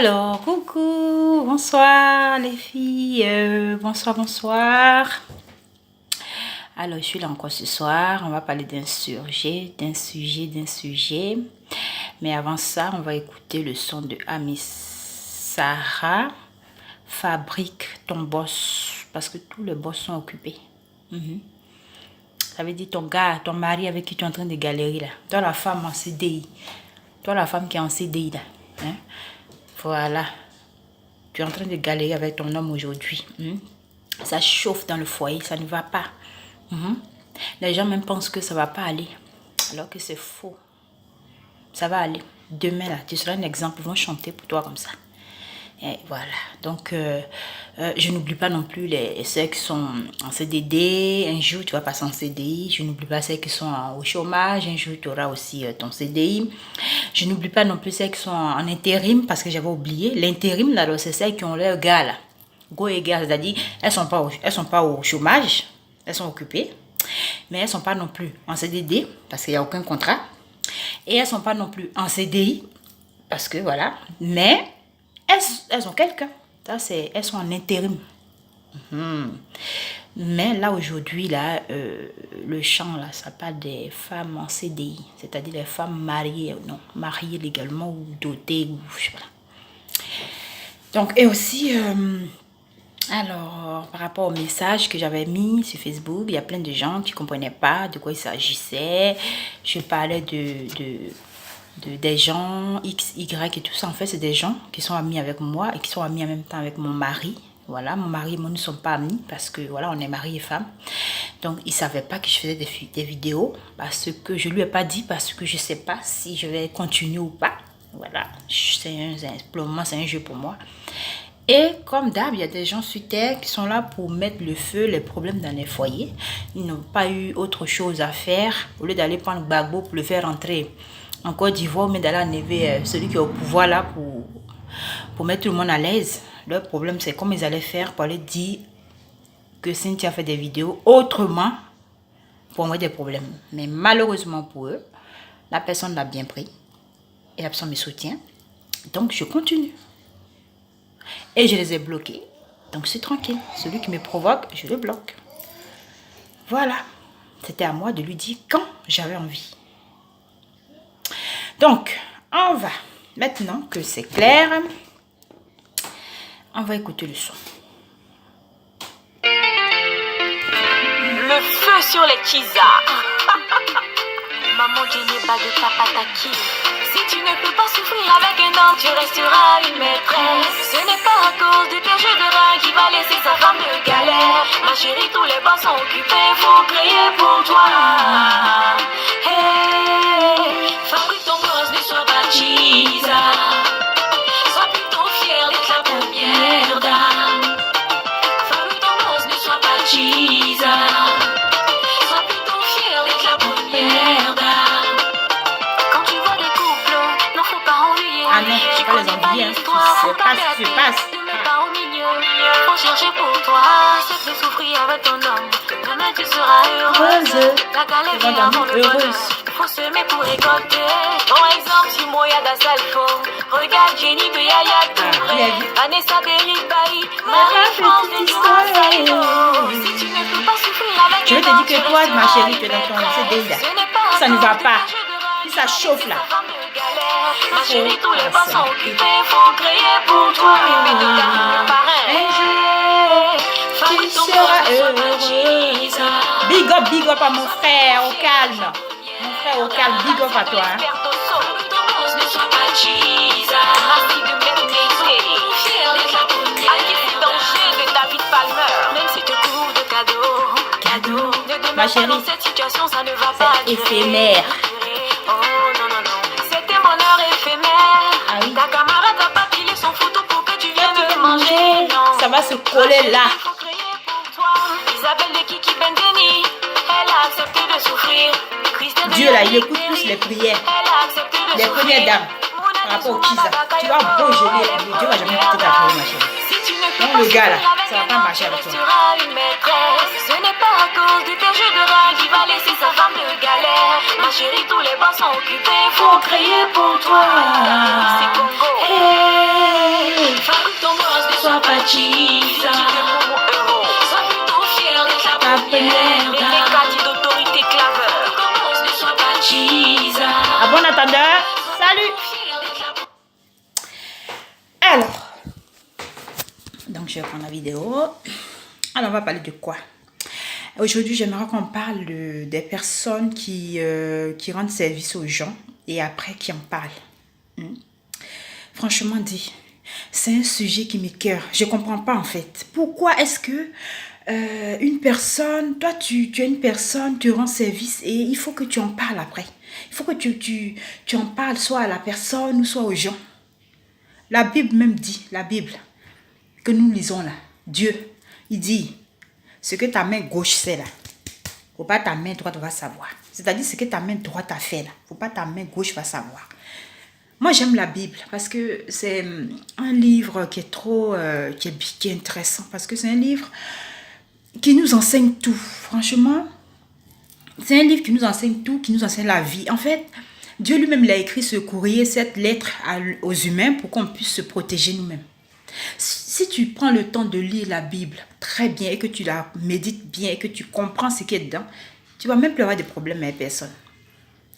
Alors, coucou, bonsoir les filles, bonsoir. Alors, je suis là encore ce soir, on va parler d'un sujet. Mais avant ça, on va écouter le son de Ami Sarah, Fabrique ton boss, parce que tous les boss sont occupés. Ça veut dire ton gars, ton mari avec qui tu es en train de galérer là. Toi la femme en CDI, toi la femme qui est en CDI là. Hein? Voilà, tu es en train de galérer avec ton homme aujourd'hui. Ça chauffe dans le foyer, ça ne va pas. Les gens même pensent que ça ne va pas aller, alors que c'est faux. Ça va aller. Demain, là, tu seras un exemple, ils vont chanter pour toi comme ça. Et voilà, donc je n'oublie pas non plus ceux qui sont en CDD. Un jour, tu vas passer en CDI. Je n'oublie pas ceux qui sont au chômage. Un jour, tu auras aussi ton CDI. Je n'oublie pas non plus ceux qui sont en intérim, parce que j'avais oublié. L'intérim, là, c'est celles qui ont leur gars, là. Go et gars, c'est-à-dire, elles sont pas au chômage. Elles sont occupées. Mais elles ne sont pas non plus en CDD, parce qu'il n'y a aucun contrat. Et elles ne sont pas non plus en CDI, parce que voilà. Mais elles ont quelqu'un. Elles sont en intérim. Mais là, aujourd'hui, là, le chant, là, ça parle des femmes en CDI. C'est-à-dire les femmes mariées, non, mariées légalement ou dotées, ou je sais pas. Donc, et aussi, alors, par rapport au message que j'avais mis sur Facebook, il y a plein de gens qui ne comprenaient pas de quoi il s'agissait. Je parlais des gens X, Y et tout ça. En fait, c'est des gens qui sont amis avec moi et qui sont amis en même temps avec mon mari. Voilà, mon mari et moi ne sommes pas amis parce que voilà, on est mari et femme. Donc, il ne savait pas que je faisais des vidéos parce que je ne lui ai pas dit, parce que je ne sais pas si je vais continuer ou pas. Voilà, pour le moment, c'est un jeu pour moi. Et comme d'hab, il y a des gens sur terre qui sont là pour mettre le feu, les problèmes dans les foyers. Ils n'ont pas eu autre chose à faire. Au lieu d'aller prendre Gbagbo pour le faire rentrer en Côte d'Ivoire, mais d'aller enlever celui qui est au pouvoir là pour mettre tout le monde à l'aise. Leur problème, c'est comment ils allaient faire pour aller dire que Cynthia fait des vidéos autrement pour moi des problèmes. Mais malheureusement pour eux, la personne l'a bien pris. Et la personne me soutient. Donc, je continue. Et je les ai bloqués. Donc, c'est tranquille. Celui qui me provoque, je le bloque. Voilà. C'était à moi de lui dire quand j'avais envie. Donc, on va, maintenant que c'est clair, on va écouter le son. Le feu sur les Kiza. Maman Djeneba de Papa Taki. Si tu ne peux pas souffrir avec un homme, tu resteras une maîtresse. Ce n'est pas à cause de tes jeux de rein qui va laisser sa femme de galère. Ma chérie, tous les bancs sont occupés, faut crier pour toi. Hey, fabrique ton boss, ne sois pas Chiza. Sois plutôt fier d'être la première dame. Fabrique ton boss, ne sois pas Chiza. Sois plutôt fier d'être la première dame. Ah non, je ne peux pas les envier, hein. C'est pas ce qui se passe. Faut chercher pour toi, c'est de souffrir avec ton homme. Demain tu seras heureuse. La galère vient avant le bonheur. Faut semer pour récolter. Bon exemple, si Moya da Salfo. Regarde Jenny de Yaya Touré. Vanessa Derrick Bailly. Marie-France de Diouma. Si tu ne peux pas souffrir avec je vais te dire que toi, ma chérie, tu es dans ton CDI là. Ça ne va pas. Si ça chauffe là. Ma chérie, tous les bancs sont occupés, faut crier pour toi. Tu seras heureux. Big up à mon frère, au calme. Mon frère au calme, big up à toi. Hein. Ma chérie, c'est éphémère. Oh non, non, non, c'est un bonheur éphémère. Ah oui. Ta camarade n'a pas pilé son photo pour que tu viennes te manger. Non. Ça va se coller là. Il faut crier pour toi. Isabelle de Kiki Bendeni, elle a accepté de souffrir. Christelle Dieu là, il écoute plus les prières. Elle a accepté de les souffrir. premières dames. Par rapport au Kiza. Tu vas beau geler, Dieu va jamais quitter ta prière, ma chérie. Donc le gars là, ça va pas marcher avec toi. Ce n'est pas à cause de tes jeux de rein qui va laisser sa femme de galère. Ma chérie, tous les bancs sont occupés. Faut crier pour toi. C'est Congo. Hey. Fabrique ton boss, ne sois pas cheese. Sois plutôt fier d'être la première. Et les caddies d'autorité claveur. Ton boss, ne sois pas cheese. À bon attendeur, salut. Alors, donc je vais prendre la vidéo. Alors, on va parler de quoi? Aujourd'hui, j'aimerais qu'on parle des personnes qui rendent service aux gens et après qui en parlent. Franchement dit, c'est un sujet qui m'écoeure. Je ne comprends pas en fait. Pourquoi est-ce que une personne, toi tu es une personne, tu rends service et il faut que tu en parles après. Il faut que tu en parles soit à la personne ou soit aux gens. La Bible même dit, la Bible que nous lisons là, Dieu, il dit, ce que ta main gauche sait là, faut pas ta main droite va savoir. C'est-à-dire ce que ta main droite a fait là, faut pas ta main gauche va savoir. Moi j'aime la Bible parce que c'est un livre qui est trop, qui est intéressant parce que c'est un livre qui nous enseigne tout. Franchement, c'est un livre qui nous enseigne tout, qui nous enseigne la vie. En fait, Dieu lui-même l'a écrit ce courrier, cette lettre aux humains pour qu'on puisse se protéger nous-mêmes. Si tu prends le temps de lire la Bible très bien et que tu la médites bien et que tu comprends ce qui est dedans, tu vas même plus avoir de problème avec personne.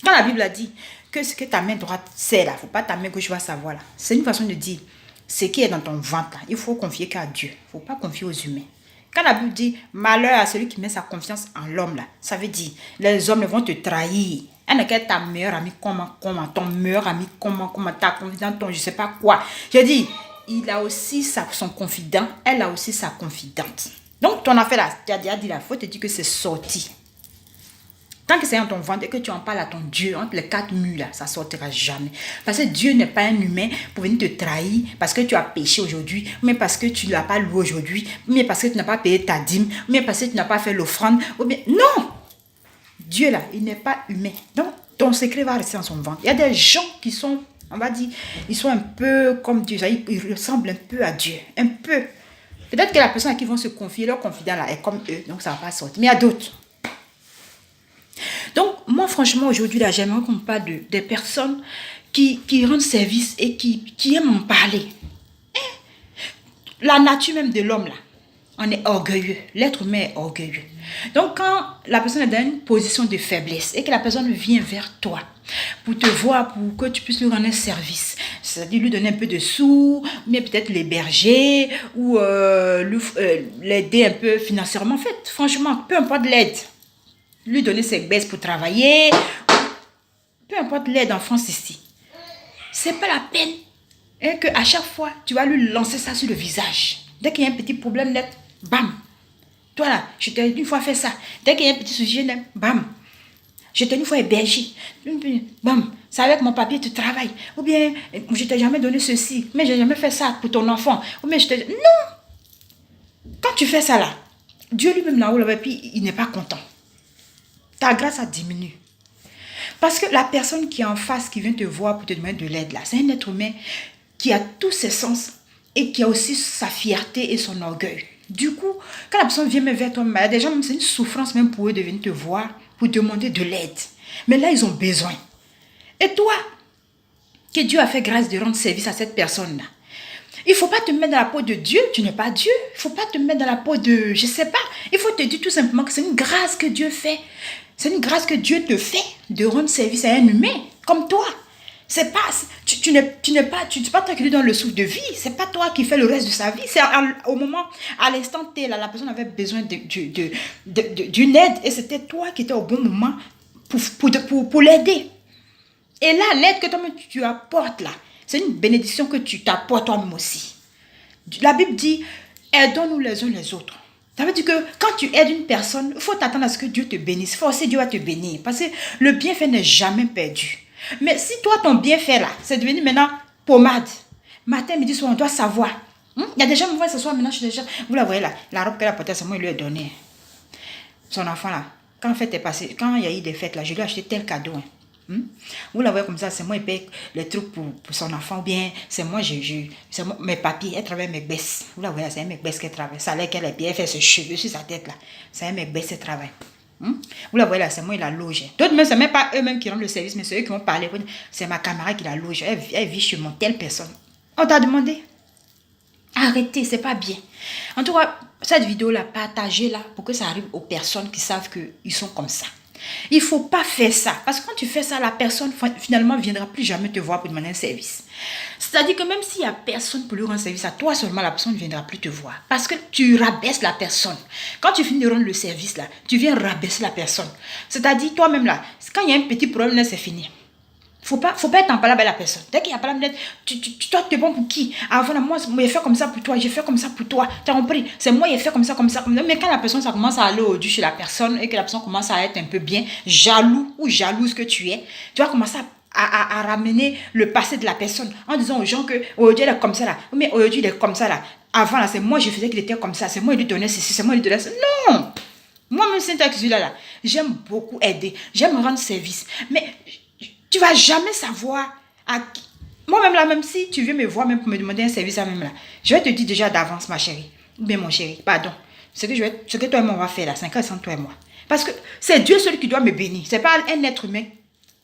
Quand la Bible a dit que ce que ta main droite sait là, il ne faut pas ta main gauche va savoir là, c'est une façon de dire ce qui est dans ton ventre là, il faut confier qu'à Dieu, il ne faut pas confier aux humains. Quand la Bible dit malheur à celui qui met sa confiance en l'homme là, ça veut dire les hommes vont te trahir. Elle n'est que ta meilleure amie, comment, ton meilleur ami, comment, ta confidente, ton je ne sais pas quoi. Je dis, il a aussi son confident, elle a aussi sa confidente. Donc, ton affaire là, tu as déjà dit la faute, tu dis que c'est sorti. Tant que c'est dans ton ventre et que tu en parles à ton Dieu, entre les quatre murs là, ça ne sortira jamais. Parce que Dieu n'est pas un humain pour venir te trahir parce que tu as péché aujourd'hui, mais parce que tu ne l'as pas loué aujourd'hui, mais parce que tu n'as pas payé ta dîme, mais parce que tu n'as pas fait l'offrande. Non! Dieu là, il n'est pas humain. Donc, ton secret va rester dans son ventre. Il y a des gens qui sont, on va dire, ils sont un peu comme Dieu. Ils ressemblent un peu à Dieu. Un peu. Peut-être que la personne à qui ils vont se confier, leur confident là, est comme eux. Donc, ça ne va pas sortir. Mais il y a d'autres. Donc, moi, franchement, aujourd'hui, là, j'aimerais qu'on parle des personnes qui rendent service et qui aiment en parler. La nature même de l'homme, là, on est orgueilleux. L'être humain est orgueilleux. Donc, quand la personne est dans une position de faiblesse et que la personne vient vers toi pour te voir, pour que tu puisses lui rendre un service, c'est-à-dire lui donner un peu de sous, mais peut-être l'héberger ou l'aider un peu financièrement. En fait, franchement, peu importe l'aide. Lui donner ses baisses pour travailler, peu importe l'aide en France ici. C'est pas la peine et qu'à chaque fois, tu vas lui lancer ça sur le visage. Dès qu'il y a un petit problème net, bam. Toi là, je t'ai une fois fait ça. Dès qu'il y a un petit sujet net, bam. Je t'ai une fois hébergé. Bam. C'est avec mon papier tu travailles. Ou bien, je t'ai jamais donné ceci. Mais j'ai jamais fait ça pour ton enfant. Ou bien, non. Quand tu fais ça là, Dieu lui-même là-haut, là, puis il n'est pas content. Ta grâce a diminué. Parce que la personne qui est en face, qui vient te voir pour te demander de l'aide là, c'est un être humain qui a tous ses sens et qui a aussi sa fierté et son orgueil. Du coup, quand la personne vient vers toi, des gens, c'est une souffrance même pour eux de venir te voir pour demander de l'aide. Mais là, ils ont besoin. Et toi, que Dieu a fait grâce de rendre service à cette personne-là, il ne faut pas te mettre dans la peau de Dieu, tu n'es pas Dieu. Il ne faut pas te mettre dans la peau de, je ne sais pas. Il faut te dire tout simplement que c'est une grâce que Dieu fait. C'est une grâce que Dieu te fait de rendre service à un humain comme toi. C'est pas, tu n'es pas toi qui lui donne le souffle de vie. C'est pas toi qui fais le reste de sa vie. C'est au moment, à l'instant T, là, la personne avait besoin d'une aide et c'était toi qui étais au bon moment pour l'aider. Et là, l'aide que toi-même tu apportes là, c'est une bénédiction que tu t'apportes toi-même aussi. La Bible dit, aidons-nous les uns les autres. Ça veut dire que quand tu aides une personne, il faut t'attendre à ce que Dieu te bénisse. Forcément, Dieu va te bénir. Parce que le bienfait n'est jamais perdu. Mais si toi, ton bienfait là, c'est devenu maintenant pommade. Matin, midi, soir, on doit savoir. Il y a des gens qui vont s'asseoir maintenant chez les gens. Vous la voyez là, la robe qu'elle a portée, c'est moi, il lui ai donné. Son enfant là, quand fête est passée, quand il y a eu des fêtes là, je lui ai acheté tel cadeau. Vous la voyez comme ça, c'est moi qui paye les trucs pour son enfant, ou bien c'est moi, c'est moi, mes papiers, elle travaille mes baisses. Vous la voyez, c'est un mec baisse qu'elle travaille. Ça a l'air qu'elle est bien, elle fait ses cheveux sur sa tête là. C'est un mec baisse qu'elle travaille. Vous la voyez là, c'est moi qui la loge. D'autres même, c'est même pas eux-mêmes qui rendent le service, mais c'est eux qui vont parler. C'est ma camarade qui la loge. Elle vit chez moi, telle personne. On t'a demandé. Arrêtez, c'est pas bien. En tout cas, cette vidéo-là, partagez-la pour que ça arrive aux personnes qui savent qu'ils sont comme ça. Il ne faut pas faire ça. Parce que quand tu fais ça, la personne finalement ne viendra plus jamais te voir pour demander un service. C'est-à-dire que même s'il n'y a personne pour lui rendre service, à toi seulement, la personne ne viendra plus te voir. Parce que tu rabaisses la personne. Quand tu finis de rendre le service, là, tu viens rabaisser la personne. C'est-à-dire, toi-même, là, quand il y a un petit problème, là, c'est fini. Faut pas être en parlant avec la personne. Dès qu'il y a pas la toi, tu es bon pour qui? Avant, moi, j'ai fait comme ça pour toi, j'ai fait comme ça pour toi. Tu as compris? C'est moi, j'ai fait comme ça, comme ça. Mais quand la personne, ça commence à aller au-dessus chez la personne et que la personne commence à être un peu bien jaloux ou jalouse que tu es, tu vas commencer à ramener le passé de la personne en disant aux gens que aujourd'hui, il est comme ça là. Mais aujourd'hui, il est comme ça là. Avant, là, c'est moi, je faisais qu'il était comme ça. C'est moi, il lui donnait ceci, c'est moi, il lui donnait ça. Non! Moi-même, c'est un que là, j'aime beaucoup aider. J'aime rendre service. Mais tu vas jamais savoir à qui. Moi-même là, même si tu veux me voir même pour me demander un service à même là, je vais te dire déjà d'avance, ma chérie. Ou bien mon chéri, pardon. Ce que toi et moi on va faire là, 5 ans sans toi et moi. Parce que c'est Dieu seul qui doit me bénir. C'est pas un être humain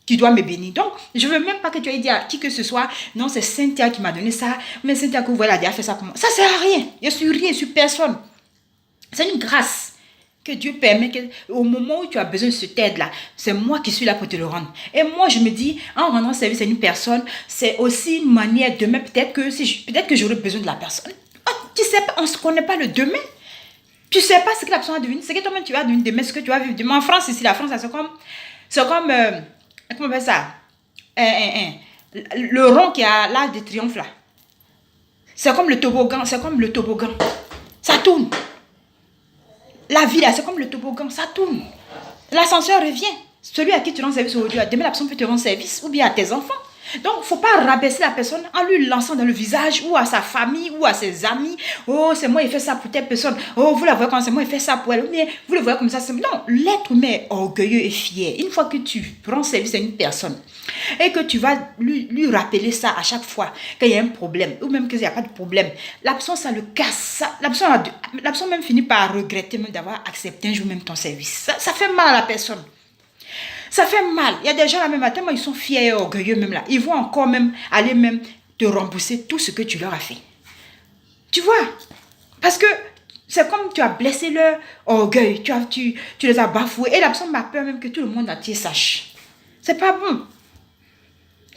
qui doit me bénir. Donc, je veux même pas que tu aies dit à qui que ce soit, non, c'est Cynthia qui m'a donné ça, mais Cynthia que vous voyez, elle a déjà fait ça pour moi. Ça sert à rien. Je suis rien, je suis personne. C'est une grâce que Dieu permet qu'au moment où tu as besoin de cette aide-là, c'est moi qui suis là pour te le rendre. Et moi, je me dis, en rendant service à une personne, c'est aussi une manière demain, peut-être que j'aurai besoin de la personne. Oh, tu sais pas, on ne se connaît pas le demain. Tu ne sais pas ce que la personne va devenir, ce que toi-même tu vas devenir demain, ce que tu vas vivre demain. En France, ici, la France, c'est comme comment on appelle ça? Le rond qui a l'âge de triomphe, là. C'est comme le toboggan, Ça tourne. La vie là, c'est comme le toboggan, ça tourne. L'ascenseur revient. Celui à qui tu rends service aujourd'hui, demain la personne peut te rendre service ou bien à tes enfants. Donc, il ne faut pas rabaisser la personne en lui lançant dans le visage ou à sa famille ou à ses amis. Oh, c'est moi, il fait ça pour telle personne. Oh, vous la voyez comme c'est moi, il fait ça pour elle. Mais vous le voyez comme ça. Non, l'être humain est orgueilleux et fier. Une fois que tu rends service à une personne et que tu vas lui rappeler ça à chaque fois qu'il y a un problème ou même qu'il n'y a pas de problème, la personne, ça le casse. La personne même finit par regretter même d'avoir accepté un jour même ton service. Ça fait mal à la personne. Ça fait mal. Il y a des gens là même, tellement ils sont fiers et orgueilleux même là. Ils vont encore même aller même te rembourser tout ce que tu leur as fait. Tu vois? Parce que c'est comme tu as blessé leur orgueil. Tu les as bafoués. Et la personne m'a peur même que tout le monde entier sache. C'est pas bon.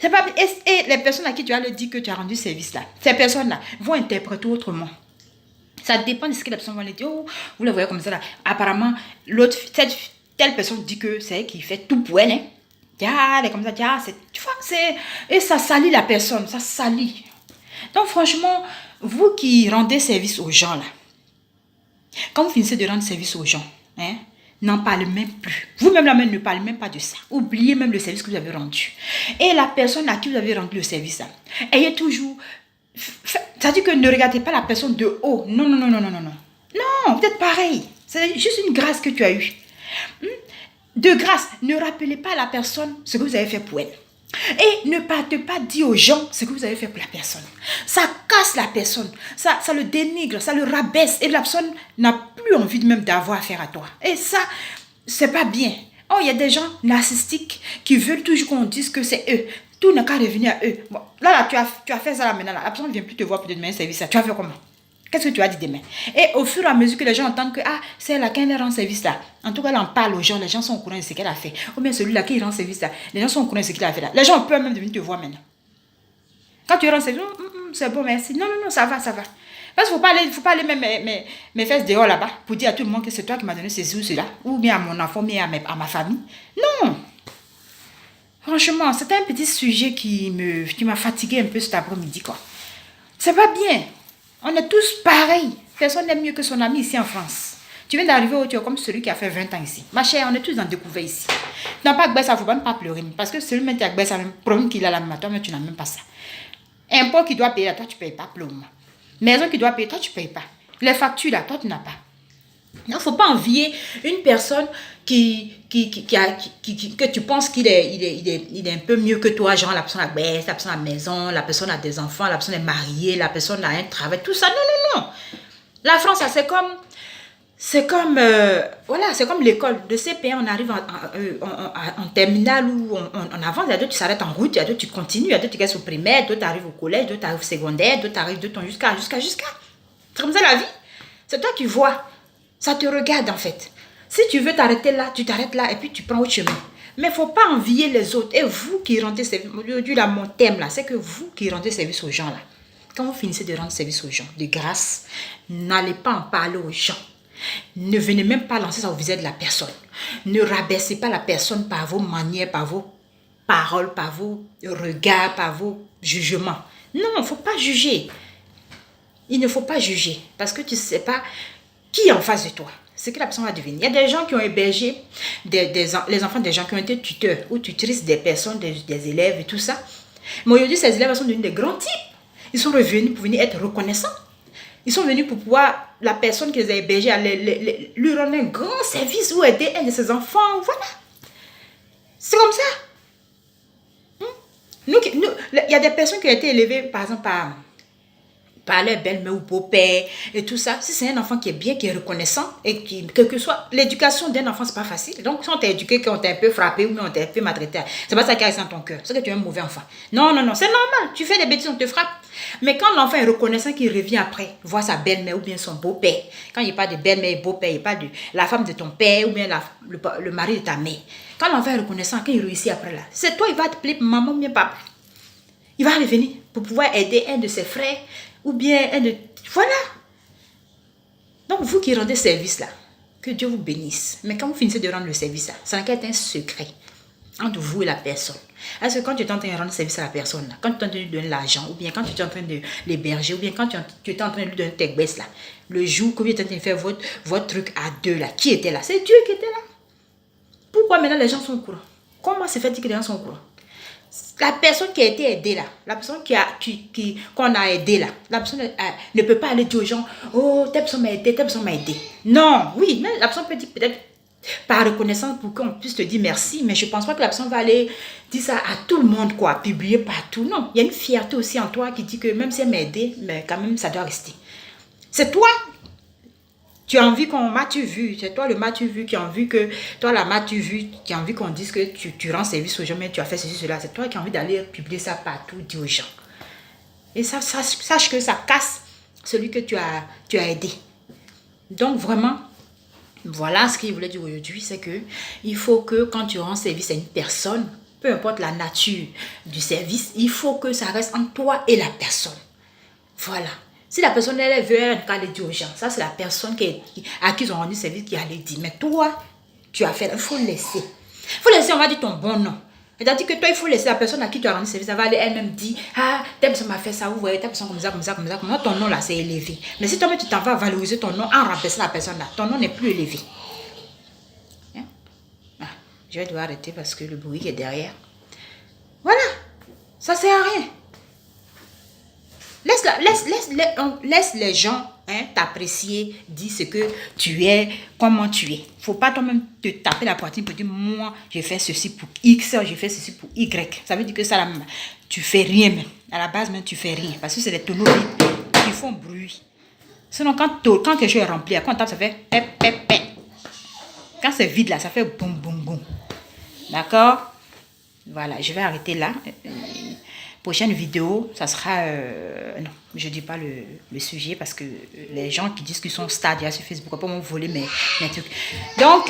C'est pas bon. Et les personnes à qui tu as le dit que tu as rendu service là, ces personnes-là vont interpréter autrement. Ça dépend de ce que la personne va leur dire. Oh, vous le voyez comme ça là. Apparemment, telle personne dit que c'est elle qui fait tout pour elle. Hein. Elle est comme ça. Tu vois, et ça salit la personne. Ça salit. Donc, franchement, vous qui rendez service aux gens, là, quand vous finissez de rendre service aux gens, hein, n'en parlez même plus. Vous-même, là, ne parlez même pas de ça. Oubliez même le service que vous avez rendu. Et la personne à qui vous avez rendu le service, là, ayez toujours... Ça dit que ne regardez pas la personne de haut. Non. Non, vous êtes pareil. C'est juste une grâce que tu as eue. De grâce, ne rappelez pas à la personne ce que vous avez fait pour elle. Et ne partez pas dire aux gens ce que vous avez fait pour la personne. Ça casse la personne, ça le dénigre, ça le rabaisse. Et la personne n'a plus envie même d'avoir affaire à toi. Et ça, c'est pas bien. Oh, il y a des gens narcissiques qui veulent toujours qu'on dise que c'est eux. Tout n'a qu'à revenir à eux. Bon, là, tu as fait ça là maintenant. La personne ne vient plus te voir pour te demander un service. Tu as fait comment? Qu'est-ce que tu as dit demain? Et au fur et à mesure que les gens entendent que c'est là qui rend service là. En tout cas, là, on parle aux gens, les gens sont au courant de ce qu'elle a fait. Ou bien celui-là qui rend service là, les gens sont au courant de ce qu'il a fait là. Les gens peuvent même venir te voir maintenant. Quand tu rends service, c'est bon, merci. Non, ça va. Parce qu'il ne faut pas aller mes fesses dehors là-bas pour dire à tout le monde que c'est toi qui m'as donné ceci ou cela. Ou bien à mon enfant, mais à ma famille. Non. Franchement, c'était un petit sujet qui m'a fatigué un peu cet après-midi, quoi. C'est pas bien. On est tous pareils. Personne n'est mieux que son ami ici en France. Tu viens d'arriver tu es comme celui qui a fait 20 ans ici. Ma chère, on est tous dans découvert ici. Tu n'as pas Agbès, il ne faut pas pleurer. Parce que celui qui a Agbès, le problème qu'il a là, toi, mais tu n'as même pas ça. Impôt qui doit payer, toi, tu ne payes pas pour le moment. Maison qui doit payer, toi, tu ne payes pas. Les factures, là, toi, tu n'as pas. Il ne faut pas envier une personne que tu penses qu'il est un peu mieux que toi, genre la personne a baisse, la personne a maison, la personne a des enfants, la personne est mariée, la personne a un travail, tout ça. Non. La France, c'est comme c'est comme, voilà, c'est comme l'école. De CP1, on arrive en terminale où on avance. Il y a d'autres, tu s'arrêtes en route, il y a d'autres, tu continues, il y a d'autres, tu restes au primaire, d'autres arrivent au collège, d'autres arrivent au secondaire, d'autres arrivent de ton jusqu'à. C'est comme ça la vie. C'est toi qui vois. Ça te regarde en fait. Si tu veux t'arrêter là, tu t'arrêtes là et puis tu prends autre chemin. Mais il ne faut pas envier les autres. Et vous qui rendez service, aujourd'hui là, mon thème là, c'est que vous qui rendez service aux gens là, quand vous finissez de rendre service aux gens, de grâce, n'allez pas en parler aux gens. Ne venez même pas lancer ça au visage de la personne. Ne rabaissez pas la personne par vos manières, par vos paroles, par vos regards, par vos jugements. Non, il ne faut pas juger. Il ne faut pas juger parce que tu ne sais pas qui est en face de toi. Ce que la personne va devenir. Il y a des gens qui ont hébergé les enfants des gens qui ont été tuteurs ou tutrices des personnes, des élèves et tout ça. Mais aujourd'hui, ces élèves sont devenus des grands types. Ils sont revenus pour venir être reconnaissants. Ils sont venus pour pouvoir, la personne qui les a hébergés, lui rendre un grand service ou aider un de ses enfants. Voilà. C'est comme ça. Il y a des personnes qui ont été élevées, par exemple, par leur belle-mère ou beau-père et tout ça. Si c'est un enfant qui est bien, qui est reconnaissant et qui, quel que soit, l'éducation d'un enfant, c'est pas facile. Donc, si on t'a éduqué, qu'on t'a un peu frappé ou on t'a un peu maltraité, c'est pas ça qui reste dans ton cœur. C'est que tu es un mauvais enfant. Non, c'est normal. Tu fais des bêtises, on te frappe. Mais quand l'enfant est reconnaissant, qu'il revient après, voir sa belle-mère ou bien son beau-père, quand il n'y a pas de belle-mère et beau-père, il n'y a pas de la femme de ton père ou bien le mari de ta mère. Quand l'enfant est reconnaissant, quand il réussit après là, c'est toi, il va te plaire maman ou bien papa. Il va revenir pour pouvoir aider un de ses frères ou bien un de... Voilà. Donc, vous qui rendez service là, que Dieu vous bénisse. Mais quand vous finissez de rendre le service là, ça n'a qu'à être un secret entre vous et la personne. Parce que quand tu es en train de rendre service à la personne, là, quand tu es en train de lui donner l'argent, ou bien quand tu es en train de l'héberger, ou bien quand tu es en train de lui donner tes baisses là, le jour que vous êtes en train de faire votre truc à deux là, qui était là? C'est Dieu qui était là. Pourquoi maintenant les gens sont au courant? Comment se fait-il que les gens sont au courant? La personne qui a été aidée là, la personne qu'on a aidée là, la personne ne peut pas aller dire aux gens, oh, telle personne m'a aidé, telle personne m'a aidé. Non, oui, mais la personne peut dire peut-être par reconnaissance pour qu'on puisse te dire merci, mais je ne pense pas que la personne va aller dire ça à tout le monde, quoi, publier partout. Non, il y a une fierté aussi en toi qui dit que même si elle m'a aidé, mais quand même ça doit rester. C'est toi. Tu as envie qu'on m'a-tu vu, c'est toi le m'a-tu vu qui a envie que, toi la m'a-tu vu qui a envie qu'on dise que tu rends service aux gens, mais tu as fait ceci, cela. C'est toi qui as envie d'aller publier ça partout, dire aux gens. Et ça, sache que ça casse celui que tu as aidé. Donc vraiment, voilà ce qu'il voulait dire aujourd'hui, c'est que il faut que quand tu rends service à une personne, peu importe la nature du service, il faut que ça reste entre toi et la personne. Voilà. Si la personne, elle veut, elle va aller dire aux gens. Ça, c'est la personne à qui ils ont rendu service qui allait dire. Mais toi, tu as fait, il faut laisser. Il faut laisser, on va dire ton bon nom. C'est-à-dire que toi, il faut laisser la personne à qui tu as rendu service. Elle va aller elle-même dire, ah, telle personne m'a fait ça, vous voyez, telle personne comme ça, comme ça, comme ça. Comment ton nom là, c'est élevé. Mais si toi-même, tu t'en vas valoriser ton nom en remplaçant la personne là, ton nom n'est plus élevé. Hein? Ah, je vais devoir arrêter parce que le bruit qui est derrière. Voilà. Ça ne sert à rien. Laisse les gens t'apprécier, dire ce que tu es, comment tu es. Il ne faut pas toi-même te taper la poitrine pour dire, moi, j'ai fait ceci pour X, j'ai fait ceci pour Y. Ça veut dire que ça, tu ne fais rien même. À la base, même, tu ne fais rien. Parce que c'est les tonneaux vides qui font bruit. Sinon, quand quelque chose est rempli, quand on tape, ça fait pep, pep, pep. Quand c'est vide, là, ça fait boum, boum, boum. D'accord? Voilà, je vais arrêter là. Prochaine vidéo, ça sera... non, je ne dis pas le sujet parce que les gens qui disent qu'ils sont stars sur Facebook, après m'ont volé mes trucs. Donc,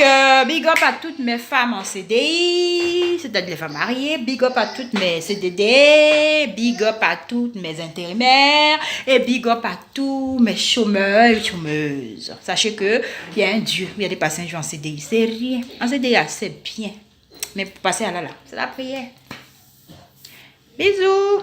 big up à toutes mes femmes en CDI, c'est-à-dire les femmes mariées. Big up à toutes mes CDD. Big up à toutes mes intérimaires. Et big up à tous mes chômeurs et chômeuses. Sachez qu'il y a un Dieu. Il y a des passer un jour en CDI. C'est rien. En CDI, c'est bien. Mais pour passer à là, c'est la prière. Bisous.